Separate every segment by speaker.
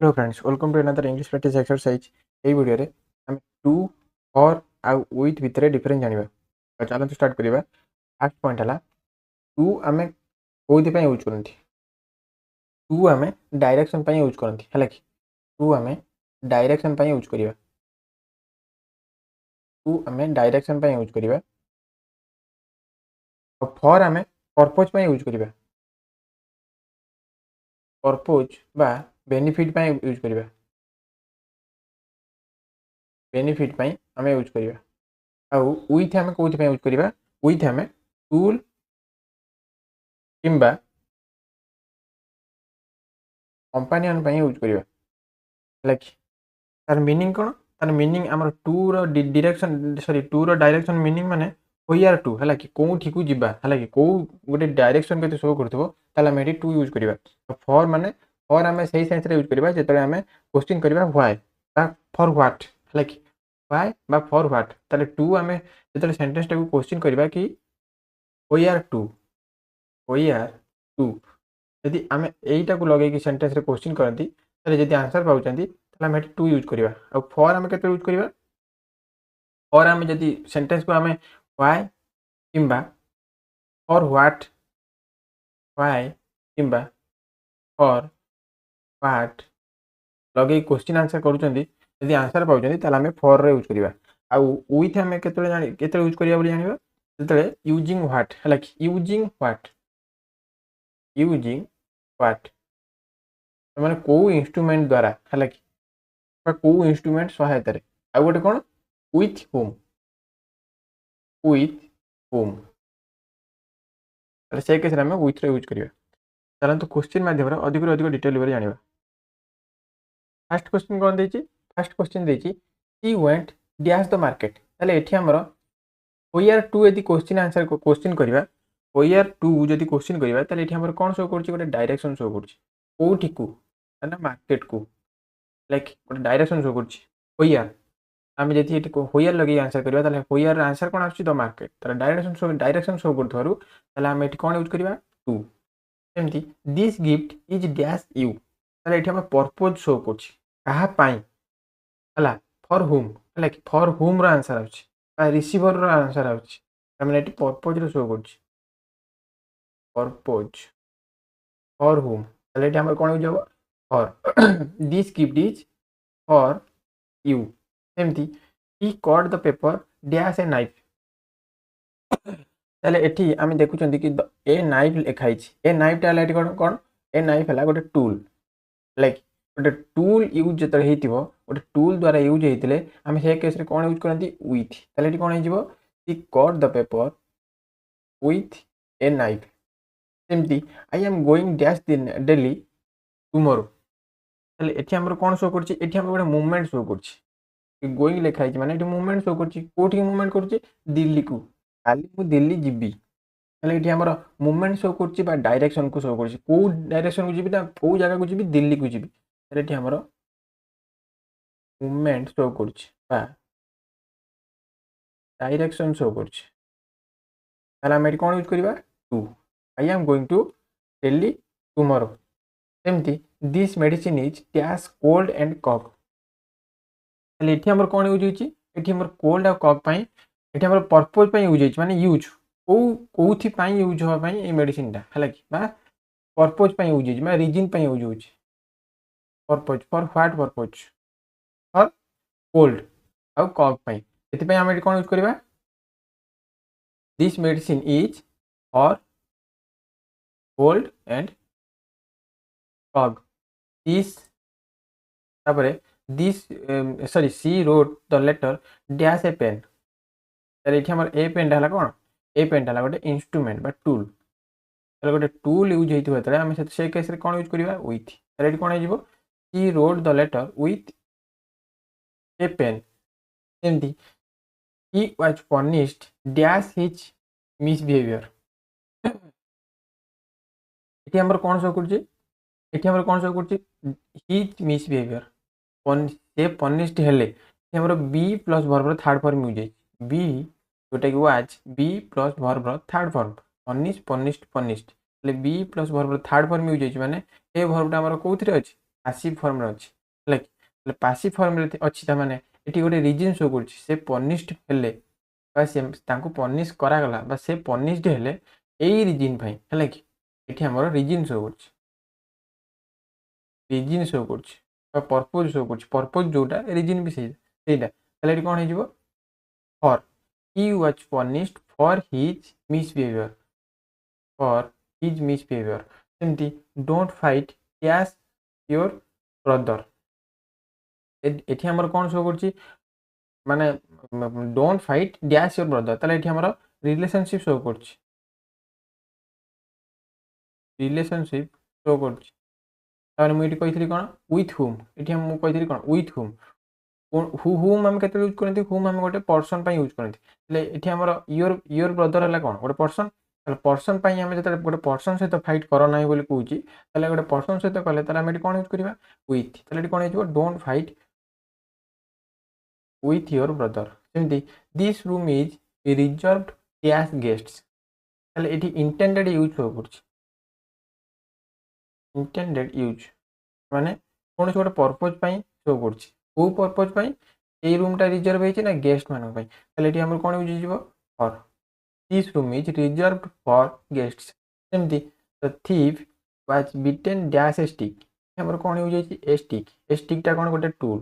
Speaker 1: Hello friends, welcome to another English practice exercise. ये video रे हम टू और आउ विथ भितर डिफरेंस जानिबा। तो चलते स्टार्ट करिबा। फर्स्ट पॉइंट हला टू आमे कोइथि पय यूज करंती। टू आमे डायरेक्शन पय यूज करंती हला कि टू आमे डायरेक्शन पय यूज करिबा। टू आमे डायरेक्शन पय यूज करिबा और फॉर आमे पर्पस पय यूज करिबा। पर्पस बा बेनिफिट पय यूज करिबा। बेनिफिट पय आमे यूज करिबा। आउ विथ आमे कोइथि पय यूज करिबा। विथ आमे टूल किंबा कंपानियन पय यूज करिबा। लाइक तार मीनिंग कौन? तार मीनिंग आमर to row direction sorry to row direction meaning माने होयार टू हला कि कोठी को जिबा हला कि को गोटे डायरेक्शन के शो करथबो ताला हम एटी टू यूज करिबा। तो फॉर माने फॉर हमें सही सेंस रे यूज करिबा जेतले हमें क्वेश्चन करिबा व्हाई बा फॉर व्हाट हला कि व्हाई बा फॉर व्हाट। ताले टू हमें जेतले सेंटेंस टा को क्वेश्चन करिबा कि होयार टू यदि आम यहीटा को लगे सेंटेंस रे क्वेश्चन करती जब आंसर पाँच आम टू यूज करवा। और फॉर आम के यूज करवा। फॉर आम जब सेंटेंस को आम व्हाई किंबा फॉर व्हाट व्हाई किंबा फॉर व्हाट लगे क्वेश्चन आंसर करुँच आंसर पाँच आम फॉर यूज करवा। आउ विथ आम के यूज करवा जाना जो यूजिंग व्हाट है यूजिंग व्हाट मैंने कौ इंस्ट्रूमेंट द्वारा है कि कौ इंस्ट्रूमेंट सहायता आउ गोटे कौन विथ होम से केस आम विथ यूज करवा। चलते क्वेश्चन माध्यम अधिक डिटेल जाना। फास्ट क्वेश्चन कौन देती? फास्ट क्वेश्चन देती he went dash the market. ताले एठी हमर होयर टू यदि क्वेश्चन आंसर क्वेश्चन करवा होयर टू जदि क्वेश्चन करवा ताले एठी हमर कोन शो करछि गोटे डायरेक्शन शो करछि कोठी को ना मार्केट को लाइक गोटे डायरेक्शन शो करछि होयर। आम जदि एठी होयर लगे आंसर करवा ताले होयर आंसर कोन आछि द मार्केट ताले डायरेक्शन शो करथारु ताले हम एठी कोन यूज करवा टू। एमती this gift is dash you ताले एठी हम पर्पस शो करछि कहा पाई हला फॉर होम हला कि फॉर होम रो आंसर आउछि बा रिसीवर रो आंसर आउछि हमने एटी पर्पस रो शो करछि पर्पस फॉर होम ताले एटी हमर कोन यूज हो for this gift is for you. एमती he cut the paper dash a knife ताले एटी आमे देखुचंदी कि ए नाइफ लिखाई छि ए नाइफ टा एटी कोन कोन ए नाइफ हला गोटे टूल लाइक गोटे टूल यूज जो हो गोटे टूल द्वारा यूज होते आम से केस कौन यूज करती विथ ताले कौन हो cut the paper with a knife. सेमती I am going dash Delhi tomorrow ताले एठी हमर कौन शो करछि एठी हम गोटे मूवमेंट शो करछि गोइंग लिखाई माने एठी मूवमेंट शो करछि कोठी मूवमेंट करछि दिल्ली को काली मु दिल्ली जिबी ताले एठी हमर मूवमेंट शो करछि बा डायरेक्शन को शो करछि को डायरेक्शन को जिबी ना को जगह को जिबी दिल्ली को जिबी ताले एठी हमर मूवमेंट शो करछि बा डायरेक्शन शो करछि ताले हम एठी कोन यूज करबा to I am going to Delhi tomorrow. सेमती this medicine is dash cold and cough ताले एठी हमर कोन यूज होछि एठी हमर कोल्ड आ कफ पई एठी हमर पर्पस पई यूज होछि माने यूज को कोथि पई यूज होबा पई ए मेडिसिन ता हला कि बा पर्पस पई यूज होछि माने रीजन पई यूज होछि purpose for what purpose for cold आउ कफ पई एति आम कौन यूज करवा this medicine is for cold and cough this तापरे this sorry she wrote the letter dash a pen ताले एठी हमर ए पेन हला कोन ए पेन हला गोटे इंस्ट्रूमेंट बा टूल ताले गोटे टूल यूज हेतु ताले हम से केस रे कोन यूज करबा विथ ताले एठी कोन हेजिवो she wrote the letter with a pen. सेमती he was punished dash his misbehavior एठी हमर कोन शो करछि एठी हमर कोन शो करछि his misbehavior से punished हेले एठी हमर be plus verb third form use है बी जोटा कि was be plus verb third form punished punished punished ले be plus verb third form use है माने ए वर्ब टा हमर कोथि रे अछि पासिव फॉर्म रे अछि लाइक पासिव फॉर्म रे अछि त माने एठी गोटे रीजन शो करछि से पनिश्ड हेले बा से तांको पनिश करा गला बा से पनिश्ड हेले एई रीजन भाई हैला कि एठी हमर रीजन शो करछि रीजन शो करछि बा पर्पस शो करछि पर्पस जोटा रीजन भी सेटा ताले एठी कोन हे जिवो for he was punished for his misbehavior for his misbehavior सेमती don't fight as your brother एठी हमर कोन शो करछि माने don't fight dash your brother ताले एठी हमर रिलेशनशिप शो करछि रिलेशनशिप शो करछि ताने मु एठी कहितली कोन with whom एठी हम मु कहितली कोन with whom whom हम केते यूज करंती whom हम गोटे पर्सन पई यूज करंती ले एठी हमर योर ब्रदर हला कोन गोटे पर्सन ताले पर्सन पई हम जते गोटे पर्सन सहित फाइट करो नाही बोली कहूची ताले गोटे पर्सन सहित कले ताले हम एठी कोन यूज करबा with ताले एठी कोन हेजो don't fight with your brother सेमती this room is reserved as guests ताले एठी इंटेंडेड यूज हो करछि इंटेंडेड यूज माने कोन गोटे पर्पस पई शो करछि को पर्पस पई ए रूम टा रिजर्व हेछि ना गेस्ट मानक पई ताले एठी हमर कोन यूज जिवो for this room is reserved for guests सेमती the thief was beaten dash a stick हमर कोन यूज हेछि ए स्टिक टा कोन गोटे टूल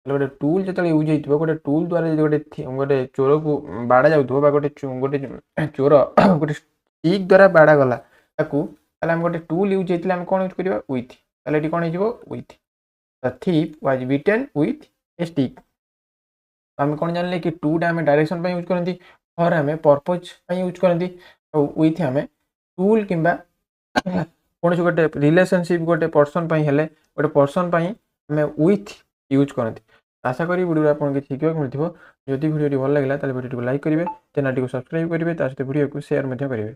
Speaker 1: गोटे टूल जतले यूज हेतिबो गोटे टूल द्वारा गोटे चोर को बाड़ा जाउथबो बा गोटे चोर गोटे स्टिक द्वारा बाड़ा गला ताकू ताले हम गोटे टूल यूज हेतिले हम कोन यूज करबा विथ ताले एठी कोन हेजिवो with the thief was beaten with a stick हम कोन जानले कि टू टा हम डायरेक्शन पे यूज करंती फॉर हम पर्पस पे यूज करंती और विथ हम टूल किंबा कोन गोटे रिलेशनशिप गोटे पर्सन पे हेले गोटे पर्सन पे हम विथ यूज करंती आशा करी वीडियो आपन के शिखियो मिलथिबो जदि वीडियो भल लागला ताले वीडियो को लाइक करिवे चैनल को सब्सक्राइब करिवे ता सहित वीडियो को शेयर मध्य करिवे।